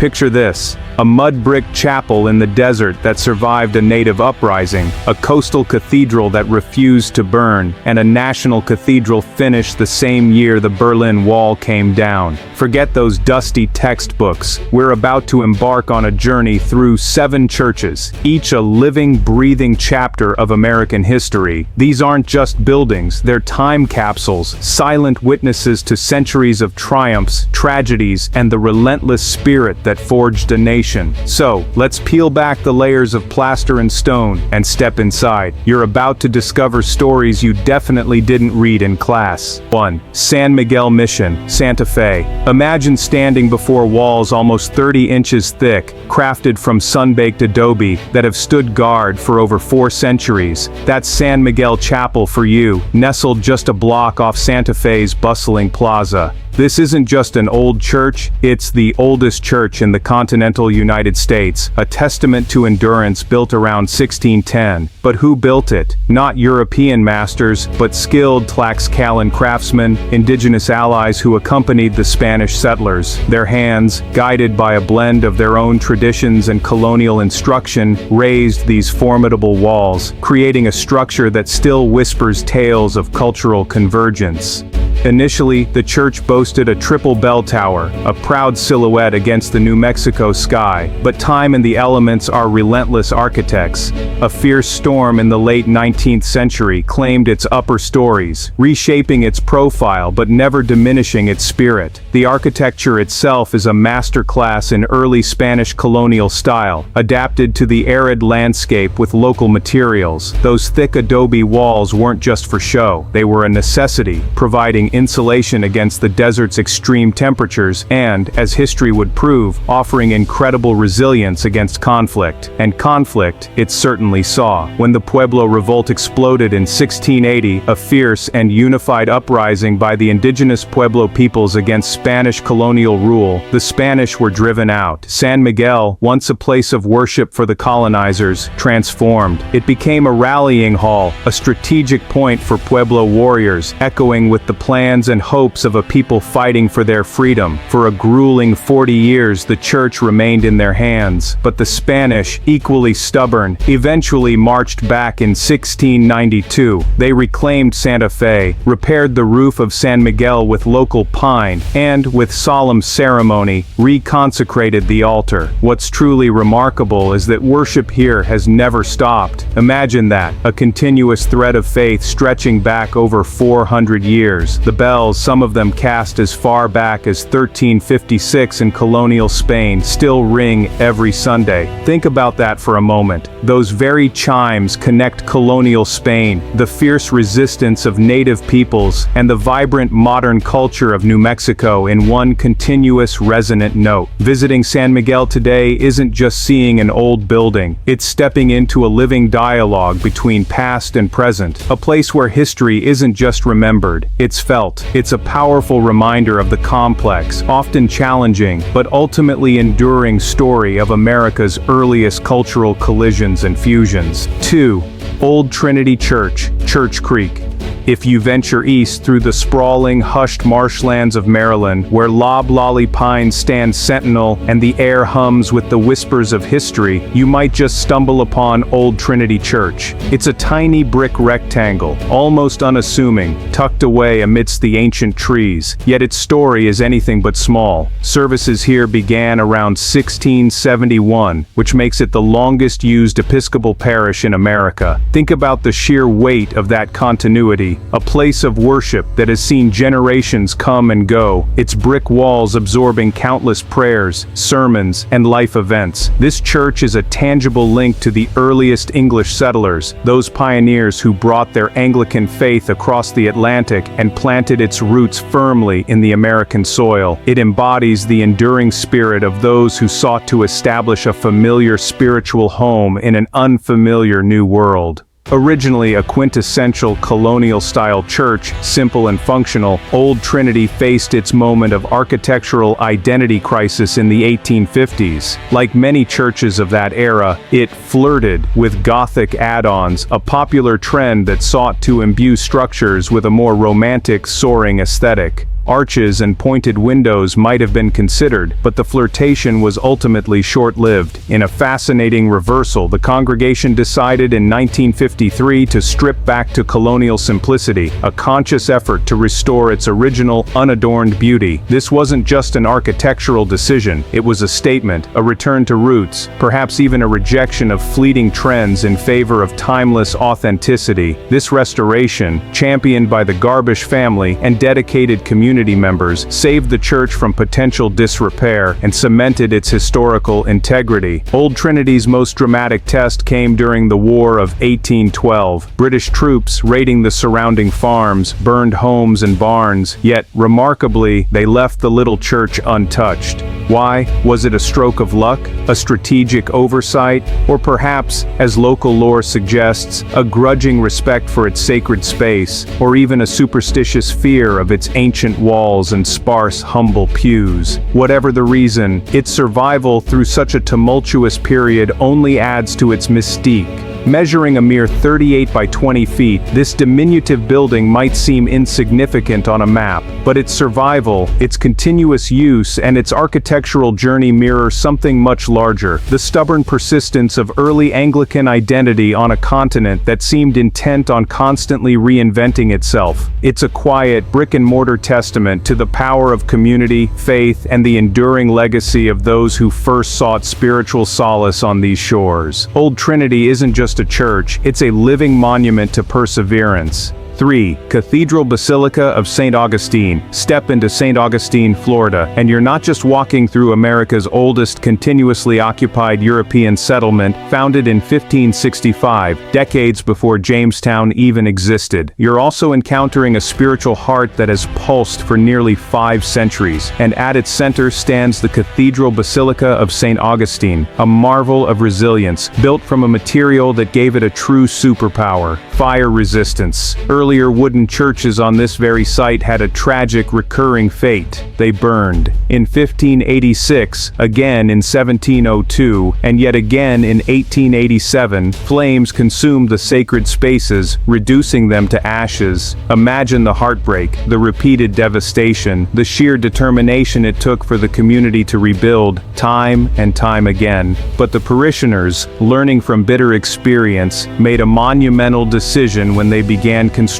Picture this: a mud brick chapel in the desert that survived a native uprising, a coastal cathedral that refused to burn, and a national cathedral finished the same year the Berlin Wall came down. Forget those dusty textbooks. We're about to embark on a journey through 7 churches, each a living, breathing chapter of American history. These aren't just buildings, they're time capsules, silent witnesses to centuries of triumphs, tragedies, and the relentless spirit that forged a nation. So, let's peel back the layers of plaster and stone and step inside. You're about to discover stories you definitely didn't read in class. 1. San Miguel Mission, Santa Fe. Imagine standing before walls almost 30 inches thick, crafted from sun-baked adobe that have stood guard for over 4 centuries. That's San Miguel Chapel for you, nestled just a block off Santa Fe's bustling plaza. This isn't just an old church, it's the oldest church in the continental United States, a testament to endurance built around 1610. But who built it? Not European masters, but skilled Tlaxcalan craftsmen, indigenous allies who accompanied the Spanish settlers. Their hands, guided by a blend of their own traditions and colonial instruction, raised these formidable walls, creating a structure that still whispers tales of cultural convergence. Initially, the church boasted a triple bell tower, a proud silhouette against the New Mexico sky, but time and the elements are relentless architects. A fierce storm in the late 19th century claimed its upper stories, reshaping its profile but never diminishing its spirit. The architecture itself is a masterclass in early Spanish colonial style, adapted to the arid landscape with local materials. Those thick adobe walls weren't just for show, they were a necessity, providing insulation against the desert's extreme temperatures and, as history would prove, offering incredible resilience against conflict. And conflict, it certainly saw. When the Pueblo Revolt exploded in 1680, a fierce and unified uprising by the indigenous Pueblo peoples against Spanish colonial rule, the Spanish were driven out. San Miguel, once a place of worship for the colonizers, transformed. It became a rallying hall, a strategic point for Pueblo warriors, echoing with the plans and hopes of a people fighting for their freedom. For a grueling 40 years the church remained in their hands, but the Spanish, equally stubborn, eventually marched back in 1692. They reclaimed Santa Fe, repaired the roof of San Miguel with local pine, and, with solemn ceremony, reconsecrated the altar. What's truly remarkable is that worship here has never stopped. Imagine that, a continuous thread of faith stretching back over 400 years. The bells, some of them cast as far back as 1356 in colonial Spain, still ring every Sunday. Think about that for a moment. Those very chimes connect colonial Spain, the fierce resistance of native peoples, and the vibrant modern culture of New Mexico in one continuous resonant note. Visiting San Miguel today isn't just seeing an old building, it's stepping into a living dialogue between past and present, a place where history isn't just remembered, it's felt. It's a powerful reminder of the complex, often challenging, but ultimately enduring story of America's earliest cultural collisions and fusions. 2. Old Trinity Church, Church Creek. If you venture east through the sprawling, hushed marshlands of Maryland, where loblolly pines stand sentinel and the air hums with the whispers of history, you might just stumble upon Old Trinity Church. It's a tiny brick rectangle, almost unassuming, tucked away amidst the ancient trees, yet its story is anything but small. Services here began around 1671, which makes it the longest used Episcopal parish in America. Think about the sheer weight of that continuity. A place of worship that has seen generations come and go, its brick walls absorbing countless prayers, sermons, and life events. This church is a tangible link to the earliest English settlers, those pioneers who brought their Anglican faith across the Atlantic and planted its roots firmly in the American soil. It embodies the enduring spirit of those who sought to establish a familiar spiritual home in an unfamiliar new world. Originally a quintessential colonial-style church, simple and functional, Old Trinity faced its moment of architectural identity crisis in the 1850s. Like many churches of that era, it flirted with Gothic add-ons, a popular trend that sought to imbue structures with a more romantic, soaring aesthetic. Arches and pointed windows might have been considered, but the flirtation was ultimately short-lived. In a fascinating reversal, the congregation decided in 1953 to strip back to colonial simplicity, a conscious effort to restore its original, unadorned beauty. This wasn't just an architectural decision, it was a statement, a return to roots, perhaps even a rejection of fleeting trends in favor of timeless authenticity. This restoration, championed by the Garbish family and dedicated community members, saved the church from potential disrepair and cemented its historical integrity. Old Trinity's most dramatic test came during the War of 1812. British troops, raiding the surrounding farms, burned homes and barns, yet, remarkably, they left the little church untouched. Why? Was it a stroke of luck, a strategic oversight, or perhaps, as local lore suggests, a grudging respect for its sacred space, or even a superstitious fear of its ancient walls and sparse, humble pews? Whatever the reason, its survival through such a tumultuous period only adds to its mystique. Measuring a mere 38 by 20 feet, this diminutive building might seem insignificant on a map, but its survival, its continuous use, and its architectural journey mirror something much larger: the stubborn persistence of early Anglican identity on a continent that seemed intent on constantly reinventing itself. It's a quiet, brick-and-mortar testament to the power of community, faith, and the enduring legacy of those who first sought spiritual solace on these shores. Old Trinity isn't just a church, it's a living monument to perseverance. 3. Cathedral Basilica of St. Augustine. Step into St. Augustine, Florida, and you're not just walking through America's oldest continuously occupied European settlement, founded in 1565, decades before Jamestown even existed. You're also encountering a spiritual heart that has pulsed for nearly 5 centuries, and at its center stands the Cathedral Basilica of St. Augustine, a marvel of resilience, built from a material that gave it a true superpower: fire resistance. Earlier wooden churches on this very site had a tragic recurring fate: they burned. In 1586, again in 1702, and yet again in 1887, flames consumed the sacred spaces, reducing them to ashes. Imagine the heartbreak, the repeated devastation, the sheer determination it took for the community to rebuild, time and time again. But the parishioners, learning from bitter experience, made a monumental decision when they began construction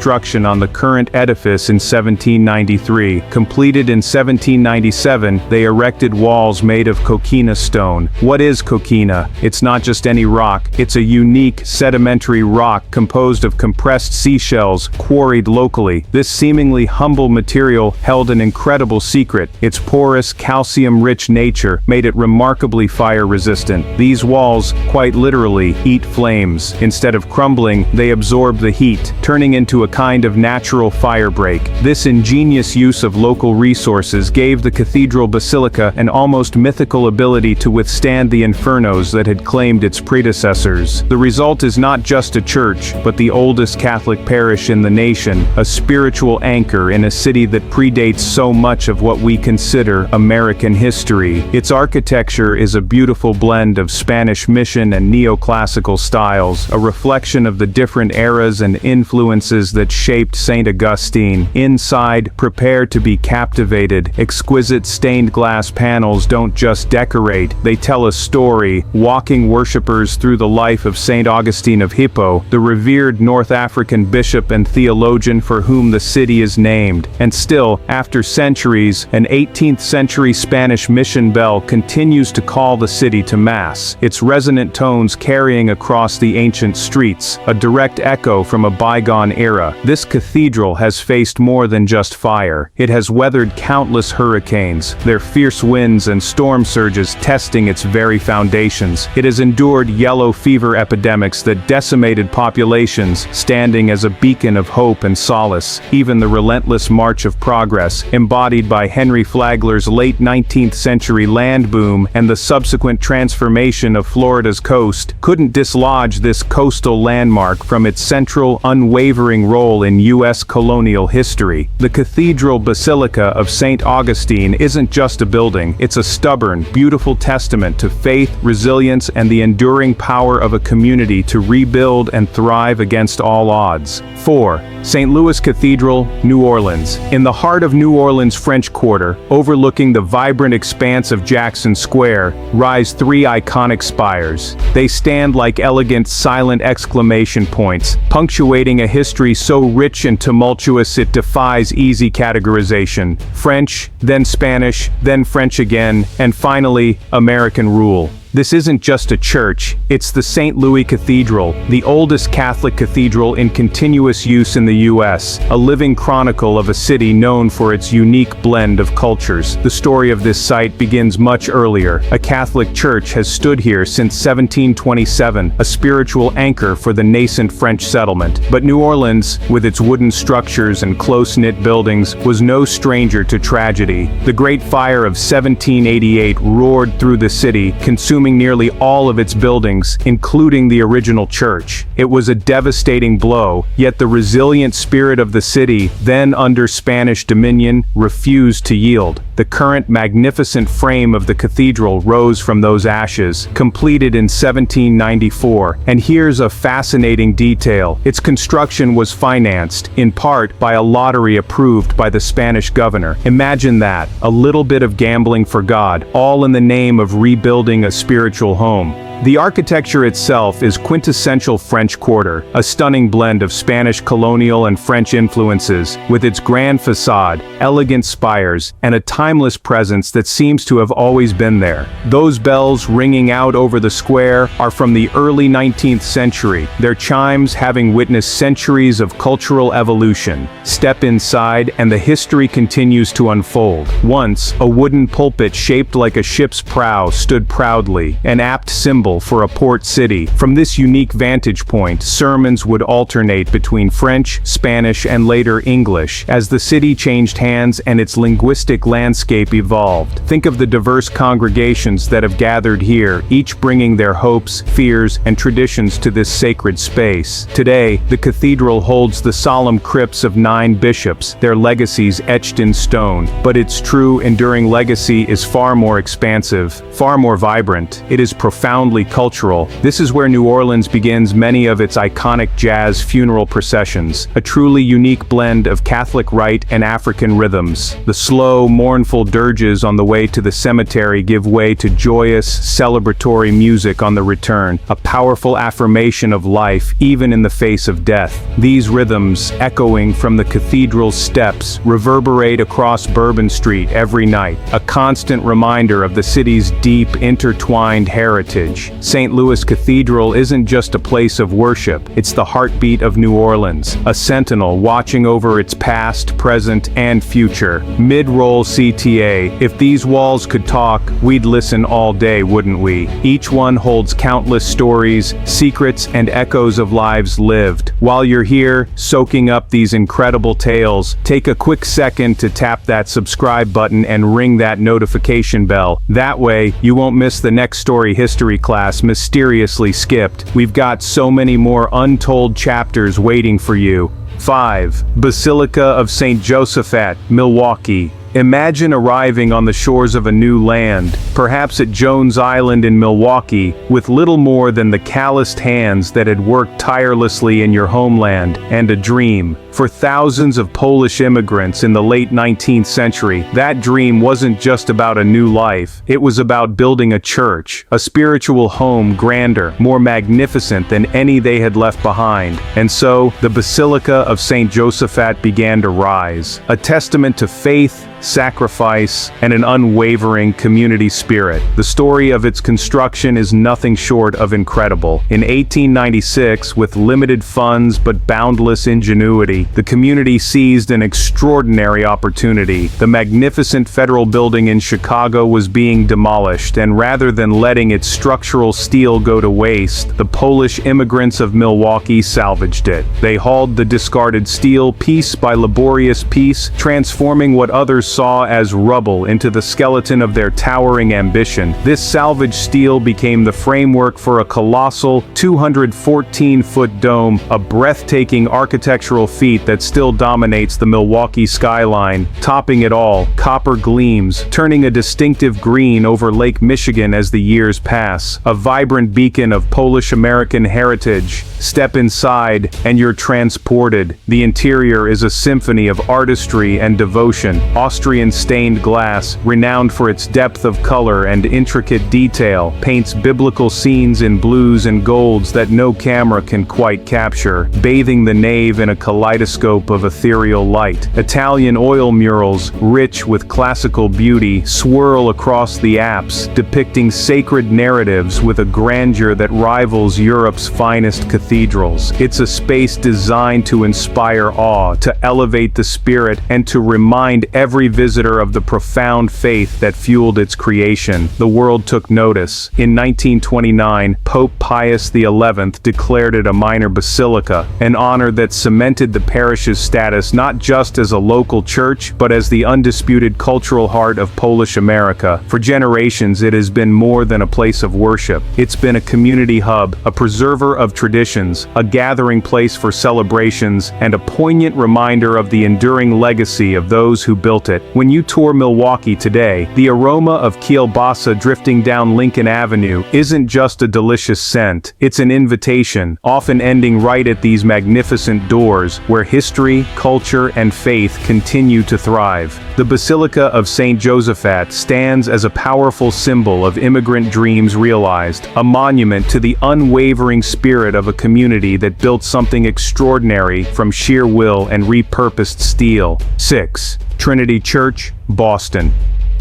on the current edifice in 1793. Completed in 1797, they erected walls made of coquina stone. What is coquina? It's not just any rock, it's a unique sedimentary rock composed of compressed seashells quarried locally. This seemingly humble material held an incredible secret: its porous, calcium-rich nature made it remarkably fire-resistant. These walls, quite literally, eat flames. Instead of crumbling, they absorb the heat, turning into a kind of natural fire break. This ingenious use of local resources gave the Cathedral Basilica an almost mythical ability to withstand the infernos that had claimed its predecessors. The result is not just a church, but the oldest Catholic parish in the nation, a spiritual anchor in a city that predates so much of what we consider American history. Its architecture is a beautiful blend of Spanish mission and neoclassical styles, a reflection of the different eras and influences that shaped St. Augustine. Inside, prepare to be captivated. Exquisite stained glass panels don't just decorate, they tell a story, walking worshippers through the life of St. Augustine of Hippo, the revered North African bishop and theologian for whom the city is named. And still, after centuries, an 18th century Spanish mission bell continues to call the city to mass, its resonant tones carrying across the ancient streets, a direct echo from a bygone era. This cathedral has faced more than just fire. It has weathered countless hurricanes, their fierce winds and storm surges testing its very foundations. It has endured yellow fever epidemics that decimated populations, standing as a beacon of hope and solace. Even the relentless march of progress, embodied by Henry Flagler's late 19th century land boom and the subsequent transformation of Florida's coast, couldn't dislodge this coastal landmark from its central, unwavering role in U.S. colonial history. The Cathedral Basilica of St. Augustine isn't just a building, it's a stubborn, beautiful testament to faith, resilience, and the enduring power of a community to rebuild and thrive against all odds. 4. St. Louis Cathedral, New Orleans. In the heart of New Orleans' French Quarter, overlooking the vibrant expanse of Jackson Square, rise three iconic spires. They stand like elegant, silent exclamation points, punctuating a history so rich and tumultuous it defies easy categorization. French, then Spanish, then French again, and finally, American rule. This isn't just a church, it's the St. Louis Cathedral, the oldest Catholic cathedral in continuous use in the U.S., a living chronicle of a city known for its unique blend of cultures. The story of this site begins much earlier. A Catholic church has stood here since 1727, a spiritual anchor for the nascent French settlement. But New Orleans, with its wooden structures and close-knit buildings, was no stranger to tragedy. The Great Fire of 1788 roared through the city, consuming nearly all of its buildings, including the original church. It was a devastating blow, yet the resilient spirit of the city, then under Spanish dominion, refused to yield. The current magnificent frame of the cathedral rose from those ashes, completed in 1794, and here's a fascinating detail. Its construction was financed, in part, by a lottery approved by the Spanish governor. Imagine that, a little bit of gambling for God, all in the name of rebuilding a spiritual home. The architecture itself is quintessential French Quarter, a stunning blend of Spanish colonial and French influences, with its grand facade, elegant spires, and a timeless presence that seems to have always been there. Those bells ringing out over the square are from the early 19th century, their chimes having witnessed centuries of cultural evolution. Step inside and the history continues to unfold. Once, a wooden pulpit shaped like a ship's prow stood proudly, an apt symbol for a port city. From this unique vantage point, sermons would alternate between French, Spanish, and later English, as the city changed hands and its linguistic landscape evolved. Think of the diverse congregations that have gathered here, each bringing their hopes, fears, and traditions to this sacred space. Today, the cathedral holds the solemn crypts of 9 bishops, their legacies etched in stone. But its true, enduring legacy is far more expansive, far more vibrant. It is profoundly cultural. This is where New Orleans begins many of its iconic jazz funeral processions, a truly unique blend of Catholic rite and African rhythms. The slow, mournful dirges on the way to the cemetery give way to joyous, celebratory music on the return, a powerful affirmation of life even in the face of death. These rhythms, echoing from the cathedral's steps, reverberate across Bourbon Street every night, a constant reminder of the city's deep, intertwined heritage. St. Louis Cathedral isn't just a place of worship, it's the heartbeat of New Orleans, a sentinel watching over its past, present, and future. Mid-roll CTA, if these walls could talk, we'd listen all day, wouldn't we? Each one holds countless stories, secrets, and echoes of lives lived. While you're here, soaking up these incredible tales, take a quick second to tap that subscribe button and ring that notification bell. That way, you won't miss the next story history class mysteriously skipped. We've got so many more untold chapters waiting for you. 5. Basilica of St. Josaphat, Milwaukee. Imagine arriving on the shores of a new land, perhaps at Jones Island in Milwaukee, with little more than the calloused hands that had worked tirelessly in your homeland, and a dream. For thousands of Polish immigrants in the late 19th century, that dream wasn't just about a new life, it was about building a church, a spiritual home grander, more magnificent than any they had left behind. And so, the Basilica of St. Josaphat began to rise, a testament to faith, sacrifice, and an unwavering community spirit. The story of its construction is nothing short of incredible. In 1896, with limited funds but boundless ingenuity, the community seized an extraordinary opportunity. The magnificent federal building in Chicago was being demolished, and rather than letting its structural steel go to waste, the Polish immigrants of Milwaukee salvaged it. They hauled the discarded steel piece by laborious piece, transforming what others saw as rubble into the skeleton of their towering ambition. This salvaged steel became the framework for a colossal 214-foot dome, a breathtaking architectural feat that still dominates the Milwaukee skyline. Topping it all, copper gleams, turning a distinctive green over Lake Michigan as the years pass. A vibrant beacon of Polish-American heritage. Step inside, and you're transported. The interior is a symphony of artistry and devotion. Austrian stained glass, renowned for its depth of color and intricate detail, paints biblical scenes in blues and golds that no camera can quite capture, bathing the nave in a kaleidoscope of ethereal light. Italian oil murals, rich with classical beauty, swirl across the apse, depicting sacred narratives with a grandeur that rivals Europe's finest cathedrals. It's a space designed to inspire awe, to elevate the spirit, and to remind every visitor of the profound faith that fueled its creation. The world took notice. In 1929, Pope Pius XI declared it a minor basilica, an honor that cemented the parish's status not just as a local church, but as the undisputed cultural heart of Polish America. For generations, it has been more than a place of worship. It's been a community hub, a preserver of traditions, a gathering place for celebrations, and a poignant reminder of the enduring legacy of those who built it. When you tour Milwaukee today, the aroma of kielbasa drifting down Lincoln Avenue isn't just a delicious scent, it's an invitation, often ending right at these magnificent doors, where history, culture, and faith continue to thrive. The Basilica of St. Josaphat stands as a powerful symbol of immigrant dreams realized, a monument to the unwavering spirit of a community that built something extraordinary from sheer will and repurposed steel. 6. Trinity Church, Boston.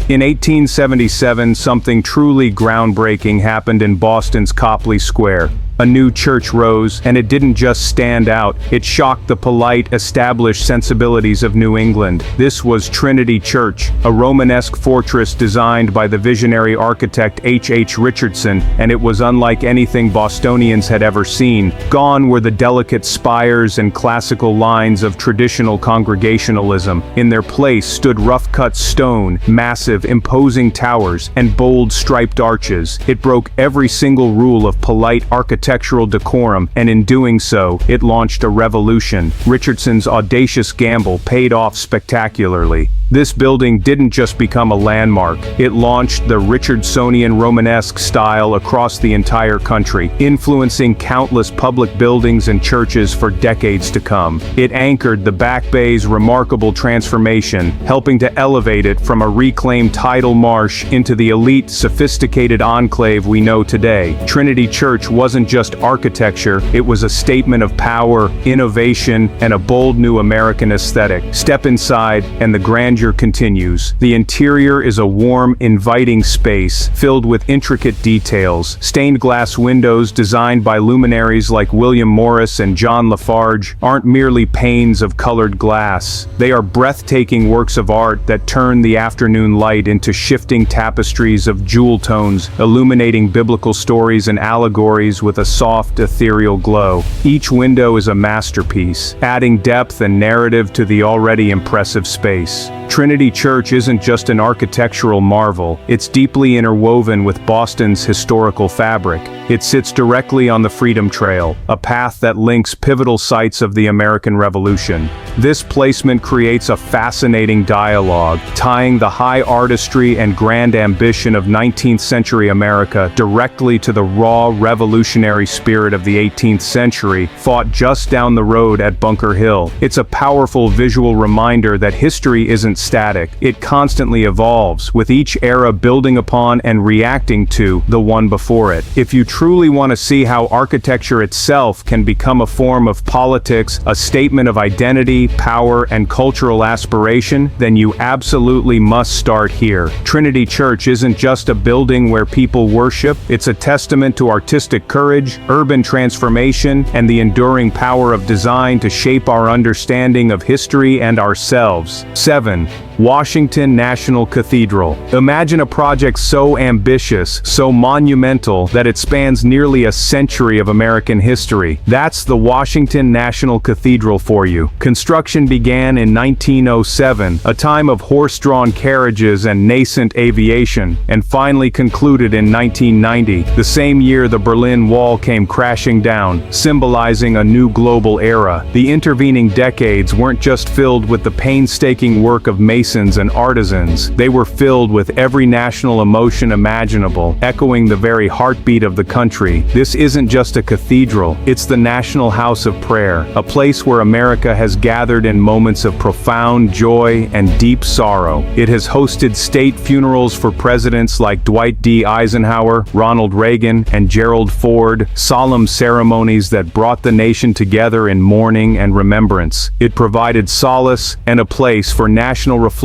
In 1877, something truly groundbreaking happened in Boston's Copley Square. A new church rose, and it didn't just stand out, it shocked the polite, established sensibilities of New England. This was Trinity Church, a Romanesque fortress designed by the visionary architect H. Richardson, and it was unlike anything Bostonians had ever seen. Gone were the delicate spires and classical lines of traditional Congregationalism. In their place stood rough-cut stone, massive, imposing towers, and bold striped arches. It broke every single rule of polite architectural decorum, and in doing so, it launched a revolution. Richardson's audacious gamble paid off spectacularly. This building didn't just become a landmark, it launched the Richardsonian Romanesque style across the entire country, influencing countless public buildings and churches for decades to come. It anchored the Back Bay's remarkable transformation, helping to elevate it from a reclaimed tidal marsh into the elite, sophisticated enclave we know today. Trinity Church wasn't just architecture, it was a statement of power, innovation, and a bold new American aesthetic. Step inside, and the grandeur continues. The interior is a warm, inviting space, filled with intricate details. Stained glass windows designed by luminaries like William Morris and John Lafarge aren't merely panes of colored glass. They are breathtaking works of art that turn the afternoon light into shifting tapestries of jewel tones, illuminating biblical stories and allegories with a soft, ethereal glow. Each window is a masterpiece, adding depth and narrative to the already impressive space. Trinity Church isn't just an architectural marvel, it's deeply interwoven with Boston's historical fabric. It sits directly on the Freedom Trail, a path that links pivotal sites of the American Revolution. This placement creates a fascinating dialogue, tying the high artistry and grand ambition of 19th century America directly to the raw, revolutionary spirit of the 18th century, fought just down the road at Bunker Hill. It's a powerful visual reminder that history isn't static, it constantly evolves, with each era building upon and reacting to the one before it. If you truly want to see how architecture itself can become a form of politics, a statement of identity, power, and cultural aspiration, then you absolutely must start here. Trinity Church isn't just a building where people worship, it's a testament to artistic courage, urban transformation, and the enduring power of design to shape our understanding of history and ourselves. 7. Washington National Cathedral. Imagine a project so ambitious, so monumental, that it spans nearly a century of American history. That's the Washington National Cathedral for you. Construction began in 1907, a time of horse-drawn carriages and nascent aviation, and finally concluded in 1990, the same year the Berlin Wall came crashing down, symbolizing a new global era. The intervening decades weren't just filled with the painstaking work of masons and artisans, they were filled with every national emotion imaginable, echoing the very heartbeat of the country. This isn't just a cathedral, it's the national house of prayer, a place where America has gathered in moments of profound joy and deep sorrow. It has hosted state funerals for presidents like Dwight D. Eisenhower, Ronald Reagan, and Gerald Ford, solemn ceremonies that brought the nation together in mourning and remembrance. It provided solace and a place for national reflection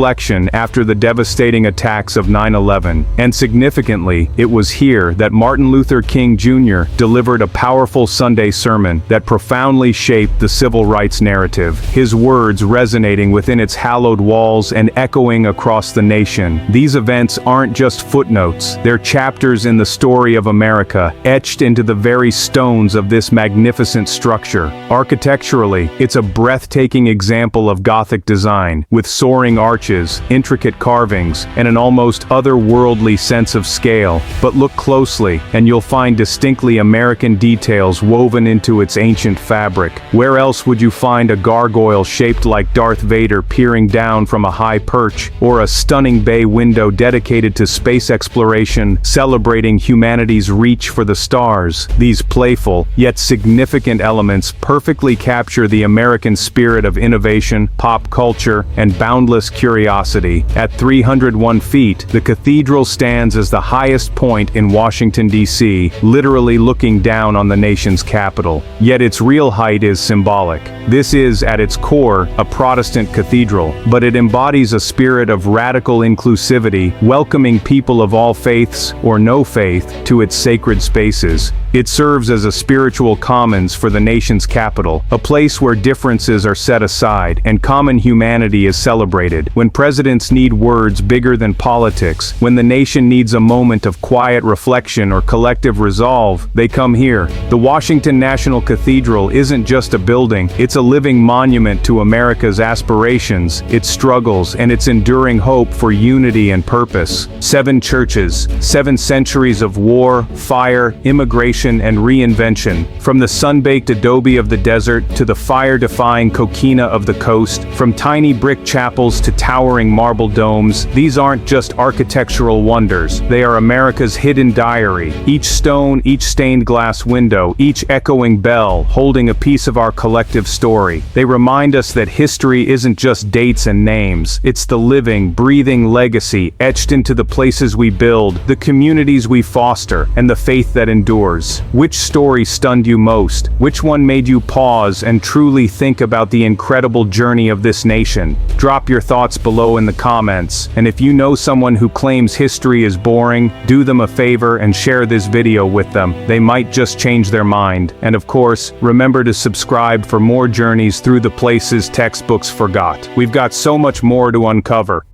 after the devastating attacks of 9/11. And significantly, it was here that Martin Luther King Jr. delivered a powerful Sunday sermon that profoundly shaped the civil rights narrative, his words resonating within its hallowed walls and echoing across the nation. These events aren't just footnotes, they're chapters in the story of America, etched into the very stones of this magnificent structure. Architecturally, it's a breathtaking example of Gothic design, with soaring arches, intricate carvings, and an almost otherworldly sense of scale. But look closely, and you'll find distinctly American details woven into its ancient fabric. Where else would you find a gargoyle shaped like Darth Vader peering down from a high perch, or a stunning bay window dedicated to space exploration, celebrating humanity's reach for the stars? These playful, yet significant elements perfectly capture the American spirit of innovation, pop culture, and boundless curiosity. At 301 feet, the cathedral stands as the highest point in Washington, D.C., literally looking down on the nation's capital. Yet its real height is symbolic. This is, at its core, a Protestant cathedral, but it embodies a spirit of radical inclusivity, welcoming people of all faiths, or no faith, to its sacred spaces. It serves as a spiritual commons for the nation's capital, a place where differences are set aside and common humanity is celebrated. When presidents need words bigger than politics, when the nation needs a moment of quiet reflection or collective resolve, they come here. The Washington National Cathedral isn't just a building, it's a living monument to America's aspirations, its struggles, and its enduring hope for unity and purpose. 7 churches, 7 centuries of war, fire, immigration, and reinvention. From the sun-baked adobe of the desert to the fire-defying coquina of the coast, from tiny brick chapels to towering marble domes, these aren't just architectural wonders. They are America's hidden diary. Each stone, each stained glass window, each echoing bell, holding a piece of our collective story. They remind us that history isn't just dates and names. It's the living, breathing legacy etched into the places we build, the communities we foster, and the faith that endures. Which story stunned you most? Which one made you pause and truly think about the incredible journey of this nation? Drop your thoughts below in the comments, and if you know someone who claims history is boring, do them a favor and share this video with them. They might just change their mind. And of course, remember to subscribe for more journeys through the places textbooks forgot. We've got so much more to uncover.